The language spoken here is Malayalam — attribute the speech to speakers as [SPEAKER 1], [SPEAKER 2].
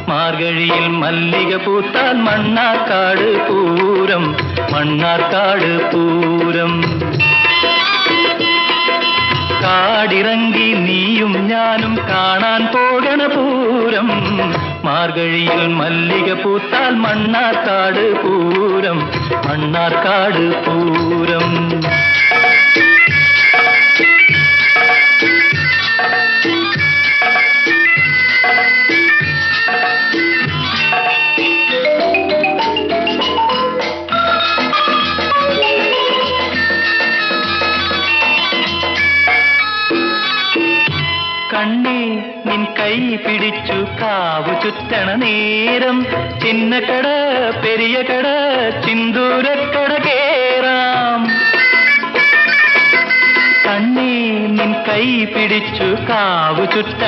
[SPEAKER 1] മാർഗഴിയിൽ മല്ലിക പൂത്താൽ മണ്ണാർക്കാട് പൂരം, മണ്ണാർക്കാട് പൂരം. കാടിറങ്ങി നീയും ഞാനും കാണാൻ പോകണ പൂരം, മാർഗഴിയിൽ മല്ലിക പൂത്താൽ മണ്ണാർക്കാട് പൂരം, മണ്ണാർക്കാട് പൂരം. കണ്ണേ നിൻ കൈ പിടിച്ചു കാവു ചുറ്റണ നേരം, ചിന്നക്കട പെരിയ കട ചിന്തൂരക്കട കേറാം. കണ്ണേ നിൻ കൈ പിടിച്ചു കാവു ചുറ്റ